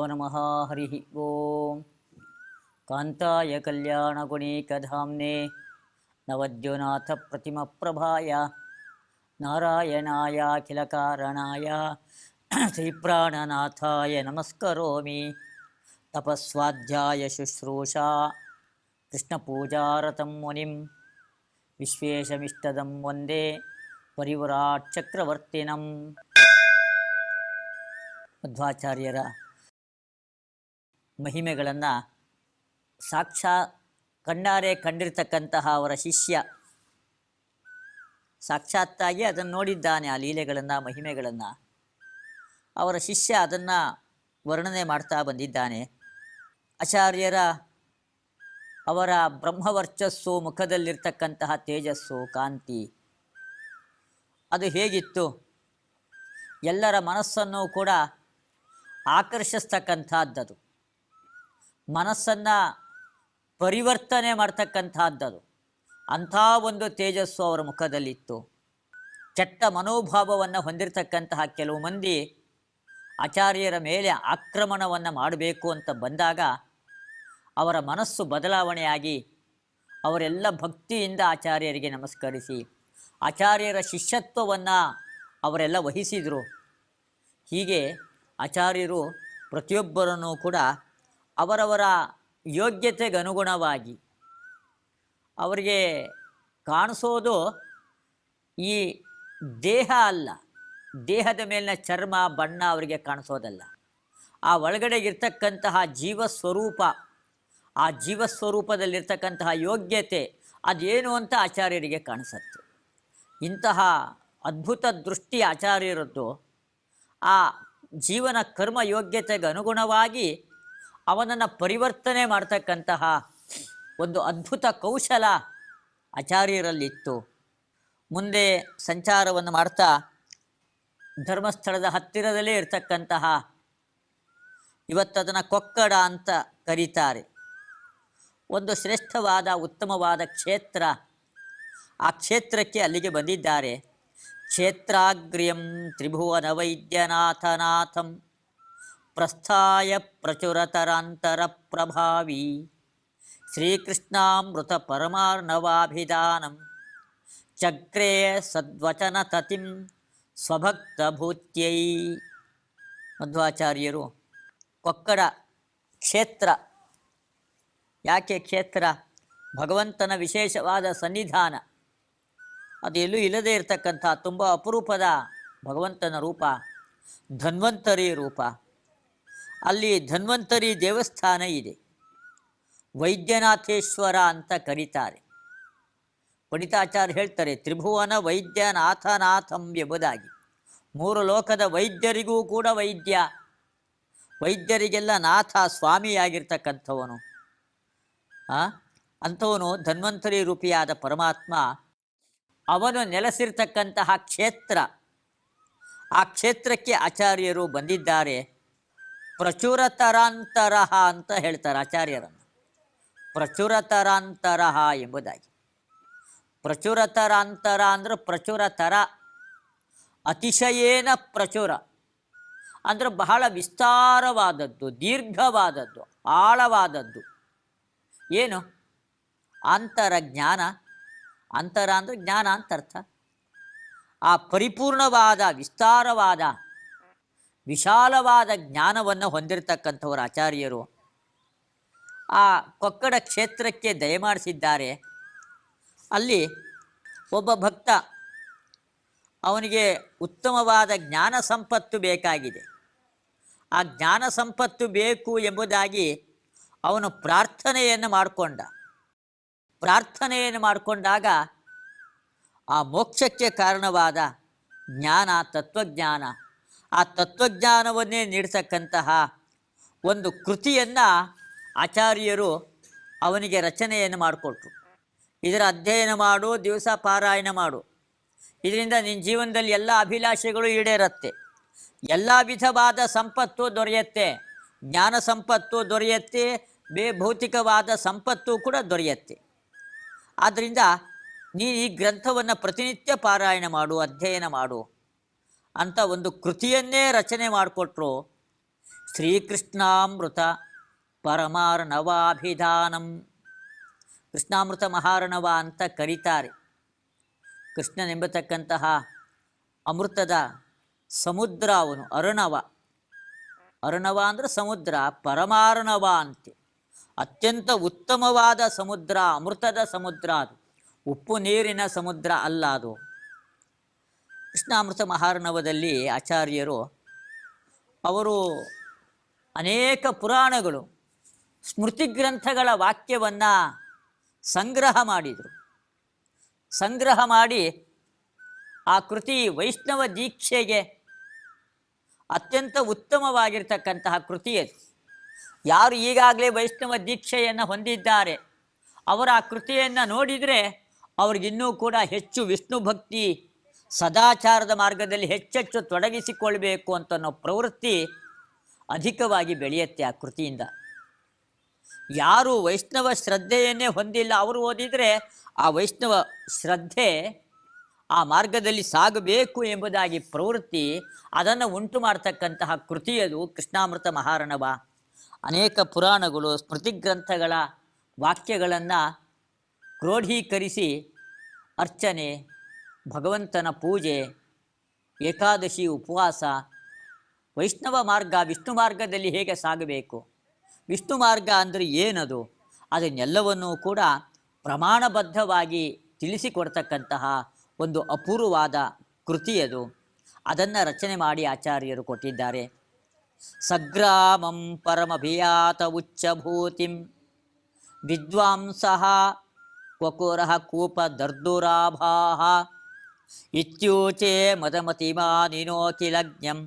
ನಮಃ. ಹರಿ ಓಂ. ಕಾಂತಾಯ ಕಲ್ಯಾಣಗುಣೀಕಧಾಮ್ನೆ ನವದ್ಯೋನಾಥ ಪ್ರತಿಮಪ್ರಭಾಯ ನಾರಾಯಣಾಯಾಖಿಲಕಾರಣಾಯ ಶ್ರೀಪ್ರಾಣನಾಥಾಯ ನಮಸ್ಕರೋಮಿ. ತಪಸ್ವಾಧ್ಯಾಯ ಶುಶ್ರೂಷಾ ಕೃಷ್ಣಪೂಜಾರತಂ ಮುನಿಂ ವಿಶ್ವೇಶಮಿಷ್ಟದಂ ವಂದೇ ಪರಿವ್ರಾಟ್ ಚಕ್ರವರ್ತಿನಂ. ಮಧ್ವಾಚಾರ್ಯರ ಮಹಿಮೆಗಳನ್ನು ಕಣ್ಣಾರೆ ಕಂಡಿರ್ತಕ್ಕಂತಹ ಅವರ ಶಿಷ್ಯ ಸಾಕ್ಷಾತ್ತಾಗಿ ಅದನ್ನು ನೋಡಿದ್ದಾನೆ. ಆ ಲೀಲೆಗಳನ್ನು, ಮಹಿಮೆಗಳನ್ನು ಅವರ ಶಿಷ್ಯ ಅದನ್ನು ವರ್ಣನೆ ಮಾಡ್ತಾ ಬಂದಿದ್ದಾನೆ. ಆಚಾರ್ಯರ ಅವರ ಬ್ರಹ್ಮವರ್ಚಸ್ಸು, ಮುಖದಲ್ಲಿರ್ತಕ್ಕಂತಹ ತೇಜಸ್ಸು, ಕಾಂತಿ ಅದು ಹೇಗಿತ್ತು, ಎಲ್ಲರ ಮನಸ್ಸನ್ನು ಕೂಡ ಆಕರ್ಷಿಸ್ತಕ್ಕಂಥದ್ದದು, ಮನಸ್ಸನ್ನು ಪರಿವರ್ತನೆ ಮಾಡ್ತಕ್ಕಂಥದ್ದದು. ಅಂಥ ಒಂದು ತೇಜಸ್ಸು ಅವರ ಮುಖದಲ್ಲಿತ್ತು. ಕೆಟ್ಟ ಮನೋಭಾವವನ್ನು ಹೊಂದಿರತಕ್ಕಂತಹ ಕೆಲವು ಮಂದಿ ಆಚಾರ್ಯರ ಮೇಲೆ ಆಕ್ರಮಣವನ್ನು ಮಾಡಬೇಕು ಅಂತ ಬಂದಾಗ ಅವರ ಮನಸ್ಸು ಬದಲಾವಣೆಯಾಗಿ ಅವರೆಲ್ಲ ಭಕ್ತಿಯಿಂದ ಆಚಾರ್ಯರಿಗೆ ನಮಸ್ಕರಿಸಿ ಆಚಾರ್ಯರ ಶಿಷ್ಯತ್ವವನ್ನು ಅವರೆಲ್ಲ ವಹಿಸಿದರು. ಹೀಗೆ ಆಚಾರ್ಯರು ಪ್ರತಿಯೊಬ್ಬರನ್ನು ಕೂಡ ಅವರವರ ಯೋಗ್ಯತೆಗೆ ಅನುಗುಣವಾಗಿ ಅವರಿಗೆ ಕಾಣಿಸೋದು ಈ ದೇಹ ಅಲ್ಲ, ದೇಹದ ಮೇಲಿನ ಚರ್ಮ ಬಣ್ಣ ಅವರಿಗೆ ಕಾಣಿಸೋದಲ್ಲ, ಆ ಒಳಗಡೆಗಿರ್ತಕ್ಕಂತಹ ಜೀವಸ್ವರೂಪ, ಆ ಜೀವಸ್ವರೂಪದಲ್ಲಿರ್ತಕ್ಕಂತಹ ಯೋಗ್ಯತೆ ಅದೇನು ಅಂತ ಆಚಾರ್ಯರಿಗೆ ಕಾಣಿಸುತ್ತೆ. ಇಂತಹ ಅದ್ಭುತ ದೃಷ್ಟಿ ಆಚಾರ್ಯರದ್ದು. ಆ ಜೀವನ ಕರ್ಮ ಯೋಗ್ಯತೆಗೆ ಅನುಗುಣವಾಗಿ ಅವನನ್ನು ಪರಿವರ್ತನೆ ಮಾಡ್ತಕ್ಕಂತಹ ಒಂದು ಅದ್ಭುತ ಕೌಶಲ ಆಚಾರ್ಯರಲ್ಲಿತ್ತು. ಮುಂದೆ ಸಂಚಾರವನ್ನು ಮಾಡ್ತಾ ಧರ್ಮಸ್ಥಳದ ಹತ್ತಿರದಲ್ಲೇ ಇರತಕ್ಕಂತಹ, ಇವತ್ತದನ್ನು ಕೊಕ್ಕಡ ಅಂತ ಕರೀತಾರೆ, ಒಂದು ಶ್ರೇಷ್ಠವಾದ ಉತ್ತಮವಾದ ಕ್ಷೇತ್ರ. ಆ ಕ್ಷೇತ್ರಕ್ಕೆ ಅಲ್ಲಿಗೆ ಬಂದಿದ್ದಾರೆ. ಕ್ಷೇತ್ರಾಗ್ರ್ಯಂ ತ್ರಿಭುವನ ವೈದ್ಯನಾಥನಾಥಂ ಪ್ರಸ್ಥಾಯ ಪ್ರಚುರತರಾಂತರ ಪ್ರಭಾವಿ ಶ್ರೀಕೃಷ್ಣಾಮೃತ ಪರಮಾರ್ಣವಾಭಿಧಾನಂ ಚಕ್ರೇ ಸದ್ವಚನ ತತಿಂ ಸ್ವಭಕ್ತಭೂತ್ಯೈ. ಮಧ್ವಾಚಾರ್ಯರು ಕೊಕ್ಕಡ ಕ್ಷೇತ್ರ, ಯಾಕೆ ಕ್ಷೇತ್ರ? ಭಗವಂತನ ವಿಶೇಷವಾದ ಸನ್ನಿಧಾನ, ಅದು ಎಲ್ಲೂ ಇಲ್ಲದೇ ಇರತಕ್ಕಂಥ ತುಂಬ ಅಪರೂಪದ ಭಗವಂತನ ರೂಪ, ಧನ್ವಂತರಿ ರೂಪ. ಅಲ್ಲಿ ಧನ್ವಂತರಿ ದೇವಸ್ಥಾನ ಇದೆ. ವೈದ್ಯನಾಥೇಶ್ವರ ಅಂತ ಕರೀತಾರೆ. ಪಂಡಿತಾಚಾರ್ಯ ಹೇಳ್ತಾರೆ, ತ್ರಿಭುವನ ವೈದ್ಯನಾಥನಾಥಂ ಎಂಬುದಾಗಿ. ಮೂರು ಲೋಕದ ವೈದ್ಯರಿಗೂ ಕೂಡ ವೈದ್ಯ, ವೈದ್ಯರಿಗೆಲ್ಲ ನಾಥ, ಸ್ವಾಮಿಯಾಗಿರ್ತಕ್ಕಂಥವನು. ಅಂಥವನು ಧನ್ವಂತರಿ ರೂಪಿಯಾದ ಪರಮಾತ್ಮ. ಅವನು ನೆಲೆಸಿರ್ತಕ್ಕಂತಹ ಕ್ಷೇತ್ರ, ಆ ಕ್ಷೇತ್ರಕ್ಕೆ ಆಚಾರ್ಯರು ಬಂದಿದ್ದಾರೆ. ಪ್ರಚುರತರಾಂತರಃ ಅಂತ ಹೇಳ್ತಾರೆ ಆಚಾರ್ಯರನ್ನು. ಪ್ರಚುರತರಾಂತರಃ ಎಂಬುದಾಗಿ. ಪ್ರಚುರತರಾಂತರ ಅಂದರೆ ಪ್ರಚುರತರ, ಅತಿಶಯೇನ ಪ್ರಚುರ ಅಂದರೆ ಬಹಳ ವಿಸ್ತಾರವಾದದ್ದು, ದೀರ್ಘವಾದದ್ದು, ಆಳವಾದದ್ದು. ಏನು? ಅಂತರ ಜ್ಞಾನ. ಅಂತರ ಅಂದರೆ ಜ್ಞಾನ ಅಂತ ಅರ್ಥ. ಆ ಪರಿಪೂರ್ಣವಾದ, ವಿಸ್ತಾರವಾದ, ವಿಶಾಲವಾದ ಜ್ಞಾನವನ್ನು ಹೊಂದಿರತಕ್ಕಂಥವರು ಆಚಾರ್ಯರು. ಆ ಕೊಕ್ಕಡ ಕ್ಷೇತ್ರಕ್ಕೆ ದಯಮಾಡಿಸಿದ್ದಾರೆ. ಅಲ್ಲಿ ಒಬ್ಬ ಭಕ್ತ, ಅವನಿಗೆ ಉತ್ತಮವಾದ ಜ್ಞಾನ ಸಂಪತ್ತು ಬೇಕಾಗಿದೆ. ಆ ಜ್ಞಾನ ಸಂಪತ್ತು ಬೇಕು ಎಂಬುದಾಗಿ ಅವನು ಪ್ರಾರ್ಥನೆಯನ್ನು ಮಾಡಿಕೊಂಡಾಗ ಆ ಮೋಕ್ಷಕ್ಕೆ ಕಾರಣವಾದ ಜ್ಞಾನ, ತತ್ವಜ್ಞಾನ, ಆ ತತ್ವಜ್ಞಾನವನ್ನೇ ನೀಡ್ತಕ್ಕಂತಹ ಒಂದು ಕೃತಿಯನ್ನು ಆಚಾರ್ಯರು ಅವನಿಗೆ ರಚನೆಯನ್ನು ಮಾಡಿಕೊಟ್ರು. ಇದರ ಅಧ್ಯಯನ ಮಾಡು, ದಿವಸ ಪಾರಾಯಣ ಮಾಡು, ಇದರಿಂದ ನಿನ್ನ ಜೀವನದಲ್ಲಿ ಎಲ್ಲ ಅಭಿಲಾಷೆಗಳು ಈಡೇರುತ್ತೆ, ಎಲ್ಲ ವಿಧವಾದ ಸಂಪತ್ತು ದೊರೆಯುತ್ತೆ, ಜ್ಞಾನ ಸಂಪತ್ತು ದೊರೆಯುತ್ತೆ, ಭೌತಿಕವಾದ ಸಂಪತ್ತು ಕೂಡ ದೊರೆಯುತ್ತೆ. ಆದ್ದರಿಂದ ನೀನು ಈ ಗ್ರಂಥವನ್ನು ಪ್ರತಿನಿತ್ಯ ಪಾರಾಯಣ ಮಾಡು, ಅಧ್ಯಯನ ಮಾಡು ಅಂತ ಒಂದು ಕೃತಿಯನ್ನೇ ರಚನೆ ಮಾಡಿಕೊಟ್ರು. ಶ್ರೀಕೃಷ್ಣಾಮೃತ ಪರಮಾರ್ಣವಾಭಿಧಾನಂ. ಕೃಷ್ಣಾಮೃತ ಮಹಾರ್ಣವ ಅಂತ ಕರೀತಾರೆ. ಕೃಷ್ಣನೆಂಬತಕ್ಕಂತಹ ಅಮೃತದ ಸಮುದ್ರ ಅವನು. ಅರ್ಣವ, ಅರ್ಣವ ಅಂದರೆ ಸಮುದ್ರ, ಪರಮಾರ್ಣವ ಅಂತೆ. ಅತ್ಯಂತ ಉತ್ತಮವಾದ ಸಮುದ್ರ, ಅಮೃತದ ಸಮುದ್ರ ಅದು, ಉಪ್ಪು ನೀರಿನ ಸಮುದ್ರ ಅಲ್ಲ ಅದು. ಕೃಷ್ಣಾಮೃತ ಮಹಾರ್ಣವದಲ್ಲಿ ಆಚಾರ್ಯರು ಅವರು ಅನೇಕ ಪುರಾಣಗಳು, ಸ್ಮೃತಿ ಗ್ರಂಥಗಳ ವಾಕ್ಯವನ್ನು ಸಂಗ್ರಹ ಮಾಡಿದರು. ಸಂಗ್ರಹ ಮಾಡಿ ಆ ಕೃತಿ ವೈಷ್ಣವ ದೀಕ್ಷೆಗೆ ಅತ್ಯಂತ ಉತ್ತಮವಾಗಿರ್ತಕ್ಕಂತಹ ಕೃತಿ ಅದು. ಯಾರು ಈಗಾಗಲೇ ವೈಷ್ಣವ ದೀಕ್ಷೆಯನ್ನು ಹೊಂದಿದ್ದಾರೆ ಅವರ ಆ ಕೃತಿಯನ್ನು ನೋಡಿದರೆ ಅವ್ರಿಗಿನ್ನೂ ಕೂಡ ಹೆಚ್ಚು ವಿಷ್ಣು ಭಕ್ತಿ, ಸದಾಚಾರದ ಮಾರ್ಗದಲ್ಲಿ ಹೆಚ್ಚೆಚ್ಚು ತೊಡಗಿಸಿಕೊಳ್ಬೇಕು ಅಂತನ್ನೋ ಪ್ರವೃತ್ತಿ ಅಧಿಕವಾಗಿ ಬೆಳೆಯುತ್ತೆ ಆ ಕೃತಿಯಿಂದ. ಯಾರು ವೈಷ್ಣವ ಶ್ರದ್ಧೆಯನ್ನೇ ಹೊಂದಿಲ್ಲ ಅವರು ಓದಿದರೆ ಆ ವೈಷ್ಣವ ಶ್ರದ್ಧೆ ಆ ಮಾರ್ಗದಲ್ಲಿ ಸಾಗಬೇಕು ಎಂಬುದಾಗಿ ಪ್ರವೃತ್ತಿ ಅದನ್ನು ಉಂಟು ಮಾಡ್ತಕ್ಕಂತಹ ಕೃತಿಯದು ಕೃಷ್ಣಾಮೃತ ಮಹಾರ್ಣವ. ಅನೇಕ ಪುರಾಣಗಳು, ಸ್ಮೃತಿ ಗ್ರಂಥಗಳ ವಾಕ್ಯಗಳನ್ನು ಕ್ರೋಢೀಕರಿಸಿ ಅರ್ಚನೆ, ಭಗವಂತನ ಪೂಜೆ, ಏಕಾದಶಿ ಉಪವಾಸ, ವೈಷ್ಣವ ಮಾರ್ಗ, ವಿಷ್ಣು ಮಾರ್ಗದಲ್ಲಿ ಹೇಗೆ ಸಾಗಬೇಕು, ವಿಷ್ಣು ಮಾರ್ಗ ಅಂದರೆ ಏನದು, ಅದನ್ನೆಲ್ಲವನ್ನೂ ಕೂಡ ಪ್ರಮಾಣಬದ್ಧವಾಗಿ ತಿಳಿಸಿಕೊಡ್ತಕ್ಕಂತಹ ಒಂದು ಅಪೂರ್ವವಾದ ಕೃತಿಯದು. ಅದನ್ನು ರಚನೆ ಮಾಡಿ ಆಚಾರ್ಯರು ಕೊಟ್ಟಿದ್ದಾರೆ. ಸಗ್ರಾಮಂ ಪರಮಭಿಯಾತ ಉಚ್ಚಭೂತಿಂ ವಿದ್ವಾಂಸಃ ಕ್ವಕುರಃ ಕೂಪ ದರ್ದುರಾಭಾಃ ಇತ್ಯೂಚೆ ಮದಮತಿಮಾನಿನೋ ಕಿಲಜ್ಞಂ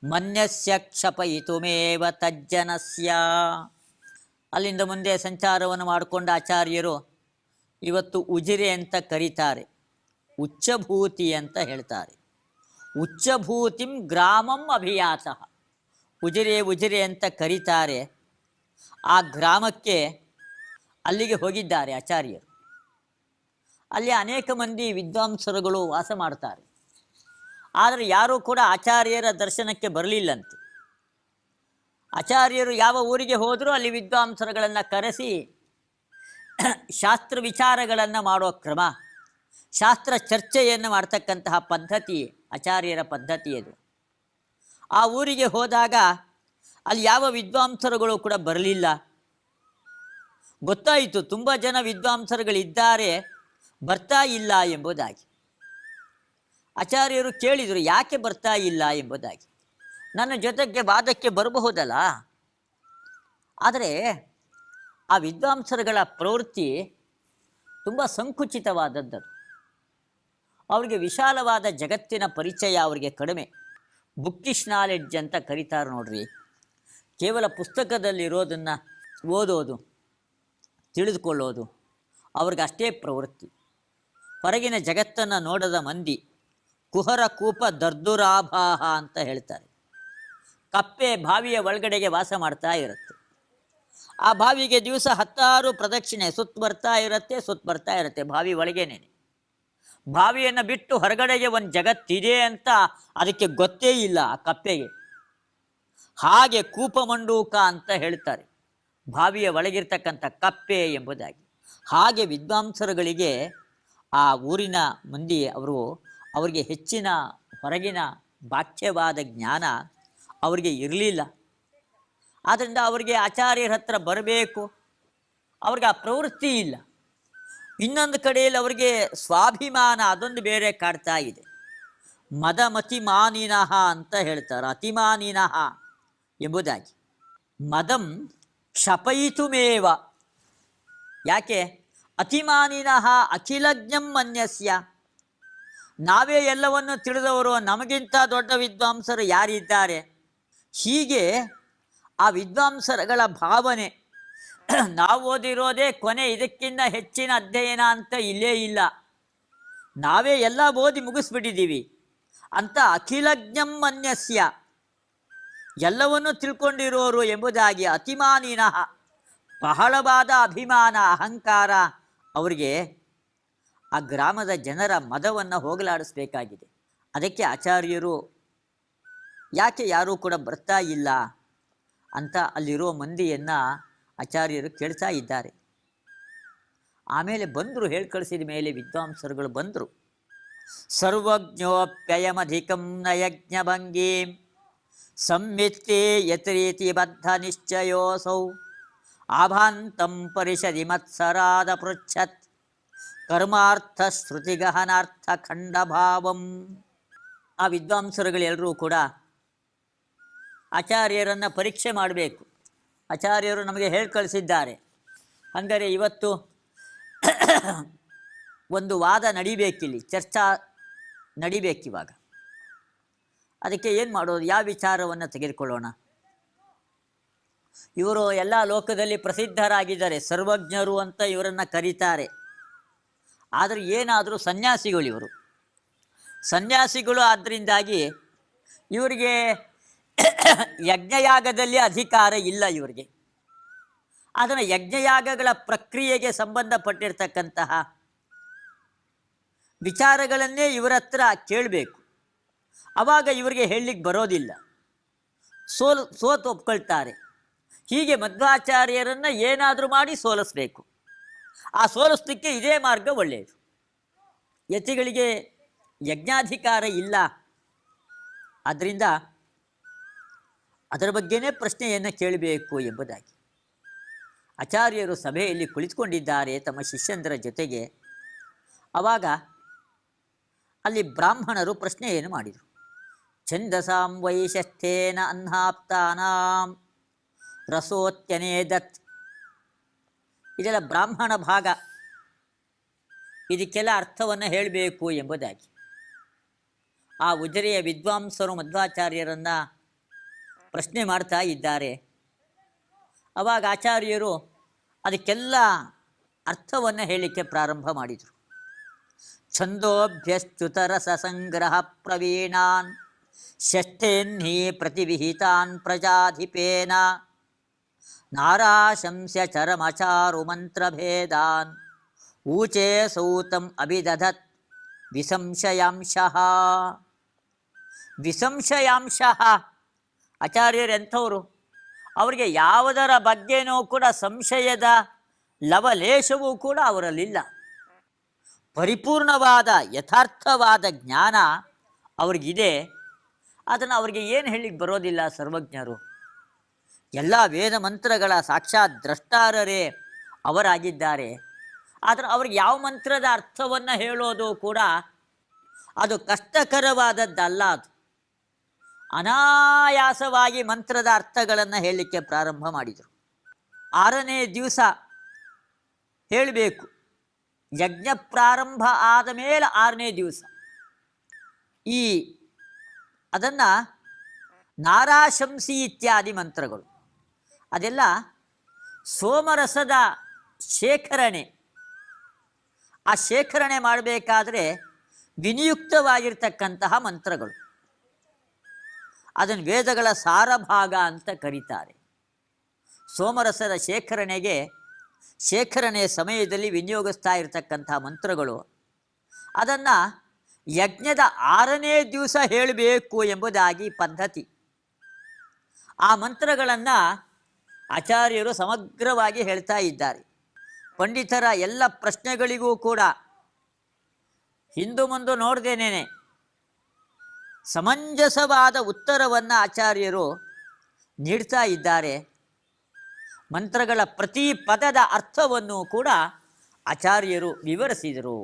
ಮನ್ಯಸ್ಯ ಕ್ಷಪಯಿತುಮೇವ ತಜ್ಜನಸ್ಯ. ಅಲ್ಲಿಂದ ಮುಂದೆ ಸಂಚಾರವನ್ನು ಮಾಡಿಕೊಂಡ ಆಚಾರ್ಯರು ಇವತ್ತು ಉಜಿರೆ ಅಂತ ಕರೀತಾರೆ, ಉಚ್ಚಭೂತಿ ಅಂತ ಹೇಳ್ತಾರೆ. ಉಚ್ಚಭೂತಿಂ ಗ್ರಾಮಂ ಅಭಿಯಾತಃ, ಉಜಿರೆ ಉಜಿರೆ ಅಂತ ಕರೀತಾರೆ. ಆ ಗ್ರಾಮಕ್ಕೆ ಅಲ್ಲಿಗೆ ಹೋಗಿದ್ದಾರೆ ಆಚಾರ್ಯರು. ಅಲ್ಲಿ ಅನೇಕ ಮಂದಿ ವಿದ್ವಾಂಸರುಗಳು ವಾಸ ಮಾಡ್ತಾರೆ. ಆದರೆ ಯಾರೂ ಕೂಡ ಆಚಾರ್ಯರ ದರ್ಶನಕ್ಕೆ ಬರಲಿಲ್ಲಂತೆ. ಆಚಾರ್ಯರು ಯಾವ ಊರಿಗೆ ಹೋದರೂ ಅಲ್ಲಿ ವಿದ್ವಾಂಸರುಗಳನ್ನು ಕರೆಸಿ ಶಾಸ್ತ್ರ ವಿಚಾರಗಳನ್ನು ಮಾಡೋ ಕ್ರಮ, ಶಾಸ್ತ್ರ ಚರ್ಚೆಯನ್ನು ಮಾಡ್ತಕ್ಕಂತಹ ಪದ್ಧತಿ ಆಚಾರ್ಯರ ಪದ್ಧತಿ ಅದು. ಆ ಊರಿಗೆ ಹೋದಾಗ ಅಲ್ಲಿ ಯಾವ ವಿದ್ವಾಂಸರುಗಳು ಕೂಡ ಬರಲಿಲ್ಲ. ಗೊತ್ತಾಯಿತು ತುಂಬ ಜನ ವಿದ್ವಾಂಸರುಗಳಿದ್ದಾರೆ, ಬರ್ತಾ ಇಲ್ಲ ಎಂಬುದಾಗಿ. ಆಚಾರ್ಯರು ಕೇಳಿದರು, ಯಾಕೆ ಬರ್ತಾ ಇಲ್ಲ ಎಂಬುದಾಗಿ. ನನ್ನ ಜೊತೆಗೆ ವಾದಕ್ಕೆ ಬರಬಹುದಲ್ಲ. ಆದರೆ ಆ ವಿದ್ವಾಂಸರುಗಳ ಪ್ರವೃತ್ತಿ ತುಂಬ ಸಂಕುಚಿತವಾದದ್ದು. ಅವರಿಗೆ ವಿಶಾಲವಾದ ಜಗತ್ತಿನ ಪರಿಚಯ ಅವರಿಗೆ ಕಡಿಮೆ. ಬುಕ್ಕಿಶ್ ನಾಲೆಡ್ಜ್ ಅಂತ ಕರೀತಾರೆ ನೋಡ್ರಿ. ಕೇವಲ ಪುಸ್ತಕದಲ್ಲಿರೋದನ್ನು ಓದೋದು, ತಿಳಿದುಕೊಳ್ಳೋದು ಅವ್ರಿಗಷ್ಟೇ ಪ್ರವೃತ್ತಿ. ಹೊರಗಿನ ಜಗತ್ತನ್ನು ನೋಡದ ಮಂದಿ. ಕುಹರ ಕೂಪ ದರ್ದುರಾಭಾಹ ಅಂತ ಹೇಳ್ತಾರೆ. ಕಪ್ಪೆ ಬಾವಿಯ ಒಳಗಡೆಗೆ ವಾಸ ಮಾಡ್ತಾ ಇರುತ್ತೆ. ಆ ಬಾವಿಗೆ ದಿವಸ 10 ಪ್ರದಕ್ಷಿಣೆ ಸುತ್ತ ಬರ್ತಾ ಇರುತ್ತೆ ಬಾವಿ ಒಳಗೇನೆ. ಬಾವಿಯನ್ನು ಬಿಟ್ಟು ಹೊರಗಡೆಗೆ ಒಂದು ಜಗತ್ತಿದೆ ಅಂತ ಅದಕ್ಕೆ ಗೊತ್ತೇ ಇಲ್ಲ ಆ ಕಪ್ಪೆಗೆ. ಹಾಗೆ ಕೂಪಮಂಡೂಕ ಅಂತ ಹೇಳ್ತಾರೆ ಬಾವಿಯ ಒಳಗಿರ್ತಕ್ಕಂಥ ಕಪ್ಪೆ ಎಂಬುದಾಗಿ. ಹಾಗೆ ವಿದ್ವಾಂಸರುಗಳಿಗೆ ಆ ಊರಿನ ಮಂದಿ ಅವರಿಗೆ ಹೆಚ್ಚಿನ ಹೊರಗಿನ ಬಾಹ್ಯವಾದ ಜ್ಞಾನ ಅವರಿಗೆ ಇರಲಿಲ್ಲ. ಆದ್ದರಿಂದ ಅವರಿಗೆ ಆಚಾರ್ಯರ ಹತ್ರ ಬರಬೇಕು, ಅವ್ರಿಗೆ ಆ ಪ್ರವೃತ್ತಿ ಇಲ್ಲ. ಇನ್ನೊಂದು ಕಡೆಯಲ್ಲಿ ಅವರಿಗೆ ಸ್ವಾಭಿಮಾನ ಅದೊಂದು ಬೇರೆ ಕಾಡ್ತಾ ಇದೆ. ಮದಮತಿಮಾನಿನಃ ಅಂತ ಹೇಳ್ತಾರೆ, ಅತಿಮಾನಿನಃ ಎಂಬುದಾಗಿ. ಮದಂ ಕ್ಷಪಯಿತುಮೇವ. ಯಾಕೆ? ಅತಿಮಾನಿನಃ ಅಖಿಲಜ್ಞಂ ಮನ್ಯಸ್ಯ. ನಾವೇ ಎಲ್ಲವನ್ನು ತಿಳಿದವರು, ನಮಗಿಂತ ದೊಡ್ಡ ವಿದ್ವಾಂಸರು ಯಾರಿದ್ದಾರೆ? ಹೀಗೆ ಆ ವಿದ್ವಾಂಸರುಗಳ ಭಾವನೆ, ನಾವು ಓದಿರೋದೇ ಕೊನೆ, ಇದಕ್ಕಿಂತ ಹೆಚ್ಚಿನ ಅಧ್ಯಯನ ಅಂತ ಇಲ್ಲೇ ಇಲ್ಲ, ನಾವೇ ಎಲ್ಲ ಓದಿ ಮುಗಿಸ್ಬಿಟ್ಟಿದ್ದೀವಿ ಅಂತ ಅಖಿಲಜ್ಞಂ ಮನ್ಯಸ್ಯ, ಎಲ್ಲವನ್ನೂ ತಿಳ್ಕೊಂಡಿರೋರು ಎಂಬುದಾಗಿ ಅತಿಮಾನಿನಃ, ಬಹಳವಾದ ಅಭಿಮಾನ, ಅಹಂಕಾರ ಅವರಿಗೆ. ಆ ಗ್ರಾಮದ ಜನರ ಮದವನ್ನು ಹೋಗಲಾಡಿಸ್ಬೇಕಾಗಿದೆ. ಅದಕ್ಕೆ ಆಚಾರ್ಯರು ಯಾಕೆ ಯಾರೂ ಕೂಡ ಬರ್ತಾ ಇಲ್ಲ, ಅಂತ ಅಲ್ಲಿರೋ ಮಂದಿಯನ್ನು ಆಚಾರ್ಯರು ಕೇಳ್ತಾ ಇದ್ದಾರೆ. ಆಮೇಲೆ ಬಂದರು, ಹೇಳಿ ಕಳಿಸಿದ ಮೇಲೆ ವಿದ್ವಾಂಸರುಗಳು ಬಂದರು. ಸರ್ವಜ್ಞೋಪ್ಯಯಮಧಿಕಂ ನಯಜ್ಞಭಂಗೀಂ ಸಂವಿತ್ತೇ ಯತ್ರೀತಿ ಬದ್ಧ ನಿಶ್ಚಯೋಸೌ ಆಭಾಂತಂ ಪರಿಷದಿ ಮತ್ಸರಾದ ಪೃಚ್ಛತ್ ಕರ್ಮಾರ್ಥ ಶ್ರುತಿಗಹನಾರ್ಥ ಖಂಡಭಾವಂ. ಆ ವಿದ್ವಾಂಸರುಗಳೆಲ್ಲರೂ ಕೂಡ ಆಚಾರ್ಯರನ್ನು ಪರೀಕ್ಷೆ ಮಾಡಬೇಕು. ಆಚಾರ್ಯರು ನಮಗೆ ಹೇಳಿ ಕಳಿಸಿದ್ದಾರೆ. ಅಂದರೆ ಇವತ್ತು ಒಂದು ವಾದ ನಡಿಬೇಕಿಲ್ಲಿ, ಚರ್ಚಾ ನಡಿಬೇಕಿವಾಗ. ಅದಕ್ಕೆ ಏನು ಮಾಡೋದು, ಯಾವ ವಿಚಾರವನ್ನು ತೆಗೆದುಕೊಳ್ಳೋಣ? ಇವರು ಎಲ್ಲ ಲೋಕದಲ್ಲಿ ಪ್ರಸಿದ್ಧರಾಗಿದ್ದಾರೆ, ಸರ್ವಜ್ಞರು ಅಂತ ಇವರನ್ನು ಕರೀತಾರೆ. ಆದರೆ ಏನಾದರೂ ಸನ್ಯಾಸಿಗಳು ಇವರು, ಸನ್ಯಾಸಿಗಳು. ಆದ್ದರಿಂದಾಗಿ ಇವರಿಗೆ ಯಜ್ಞಯಾಗದಲ್ಲಿ ಅಧಿಕಾರ ಇಲ್ಲ ಇವರಿಗೆ. ಅದನ್ನು ಯಜ್ಞಯಾಗಗಳ ಪ್ರಕ್ರಿಯೆಗೆ ಸಂಬಂಧಪಟ್ಟಿರ್ತಕ್ಕಂತಹ ವಿಚಾರಗಳನ್ನೇ ಇವರ ಹತ್ರ ಕೇಳಬೇಕು. ಆವಾಗ ಇವರಿಗೆ ಹೇಳಲಿಕ್ಕೆ ಬರೋದಿಲ್ಲ, ಸೋತು ಒಪ್ಕೊಳ್ತಾರೆ. ಹೀಗೆ ಮಧ್ವಾಚಾರ್ಯರನ್ನು ಏನಾದರೂ ಮಾಡಿ ಸೋಲಿಸಬೇಕು. ಆ ಸೋಲಿಸಲಿಕ್ಕೆ ಇದೇ ಮಾರ್ಗ ಒಳ್ಳೆಯದು. ಯತಿಗಳಿಗೆ ಯಜ್ಞಾಧಿಕಾರ ಇಲ್ಲ, ಆದ್ದರಿಂದ ಅದರ ಬಗ್ಗೆನೇ ಪ್ರಶ್ನೆಯನ್ನು ಕೇಳಬೇಕು ಎಂಬುದಾಗಿ ಆಚಾರ್ಯರು ಸಭೆಯಲ್ಲಿ ಕುಳಿತುಕೊಂಡಿದ್ದಾರೆ ತಮ್ಮ ಶಿಷ್ಯಂದರ ಜೊತೆಗೆ. ಆವಾಗ ಅಲ್ಲಿ ಬ್ರಾಹ್ಮಣರು ಪ್ರಶ್ನೆಯನ್ನು ಮಾಡಿದರು. ಛಂದಸಾಂ ವೈಶಸ್ಥೇನ ಅಹ್ನಾಪ್ತಾನಾಂ ರಸೋತ್ಯನೇದತ್. ಇದೆಲ್ಲ ಬ್ರಾಹ್ಮಣ ಭಾಗ, ಇದಕ್ಕೆಲ್ಲ ಅರ್ಥವನ್ನು ಹೇಳಬೇಕು ಎಂಬುದಾಗಿ ಆ ಉಜಿರೆಯ ವಿದ್ವಾಂಸರು ಮಧ್ವಾಚಾರ್ಯರನ್ನು ಪ್ರಶ್ನೆ ಮಾಡ್ತಾ ಇದ್ದಾರೆ. ಆವಾಗ ಆಚಾರ್ಯರು ಅದಕ್ಕೆಲ್ಲ ಅರ್ಥವನ್ನು ಹೇಳಲಿಕ್ಕೆ ಪ್ರಾರಂಭ ಮಾಡಿದರು. ಛಂದೋಭ್ಯಶ್ಚುತರಸ ಸಂಗ್ರಹ ಪ್ರವೀಣಾನ್ ಷಷ್ಠೇನ್ಹಿ ಪ್ರತಿವಿಹಿತಾನ್ ಪ್ರಜಾಧಿಪೇನ ನಾರಾಶಂಸ್ಯ ಚರಮಚಾರು ಮಂತ್ರಭೇದಾನ್ ಊಚೇ ಸೌತಂ ಅಭಿದಧತ್ ವಿಸಂಶಯಾಂಶಃ. ವಿಸಂಶಯಾಂಶಃ ಆಚಾರ್ಯರು ಎಂಥವರು? ಅವರಿಗೆ ಯಾವುದರ ಬಗ್ಗೆನೂ ಕೂಡ ಸಂಶಯದ ಲವಲೇಶವೂ ಕೂಡ ಅವರಲ್ಲಿಲ್ಲ. ಪರಿಪೂರ್ಣವಾದ ಯಥಾರ್ಥವಾದ ಜ್ಞಾನ ಅವ್ರಿಗಿದೆ. ಅದನ್ನು ಅವರಿಗೆ ಏನು ಹೇಳಲಿಕ್ಕೆ ಬರೋದಿಲ್ಲ. ಸರ್ವಜ್ಞರು, ಎಲ್ಲ ವೇದ ಮಂತ್ರಗಳ ಸಾಕ್ಷಾತ್ ದ್ರಷ್ಟಾರರೇ ಅವರಾಗಿದ್ದಾರೆ. ಆದರೆ ಅವ್ರಿಗೆ ಯಾವ ಮಂತ್ರದ ಅರ್ಥವನ್ನು ಹೇಳೋದು ಕೂಡ ಅದು ಕಷ್ಟಕರವಾದದ್ದಲ್ಲ. ಅದು ಅನಾಯಾಸವಾಗಿ ಮಂತ್ರದ ಅರ್ಥಗಳನ್ನು ಹೇಳಲಿಕ್ಕೆ ಪ್ರಾರಂಭ ಮಾಡಿದರು. 6ನೇ ದಿವಸ ಹೇಳಬೇಕು. ಯಜ್ಞ ಪ್ರಾರಂಭ ಆದ ಮೇಲೆ 6ನೇ ದಿವಸ ಅದನ್ನು ನಾರಾಶಂಸಿ ಇತ್ಯಾದಿ ಮಂತ್ರಗಳು, ಅದೆಲ್ಲ ಸೋಮರಸದ ಶೇಖರಣೆ. ಆ ಶೇಖರಣೆ ಮಾಡಬೇಕಾದ್ರೆ ವಿನಿಯುಕ್ತವಾಗಿರ್ತಕ್ಕಂತಹ ಮಂತ್ರಗಳು. ಅದನ್ನು ವೇದಗಳ ಸಾರಭಾಗ ಅಂತ ಕರೀತಾರೆ. ಸೋಮರಸದ ಶೇಖರಣೆಯ ಸಮಯದಲ್ಲಿ ವಿನಿಯೋಗಿಸ್ತಾ ಇರತಕ್ಕಂಥ ಮಂತ್ರಗಳು, ಅದನ್ನು ಯಜ್ಞದ 6ನೇ ದಿವಸ ಹೇಳಬೇಕು ಎಂಬುದಾಗಿ ಪದ್ಧತಿ. ಆ ಮಂತ್ರಗಳನ್ನು ಆಚಾರ್ಯರು ಸಮಗ್ರವಾಗಿ ಹೇಳ್ತಾ ಇದ್ದಾರೆ. ಪಂಡಿತರ ಎಲ್ಲ ಪ್ರಶ್ನೆಗಳಿಗೂ ಕೂಡ ಹಿಂದು ಮುಂದು ನೋಡ್ದೇನೇನೆ ಸಮಂಜಸವಾದ ಉತ್ತರವನ್ನು ಆಚಾರ್ಯರು ನೀಡ್ತಾ ಇದ್ದಾರೆ. ಮಂತ್ರಗಳ ಪ್ರತಿ ಪದದ ಅರ್ಥವನ್ನು ಕೂಡ ಆಚಾರ್ಯರು ವಿವರಿಸಿದರು.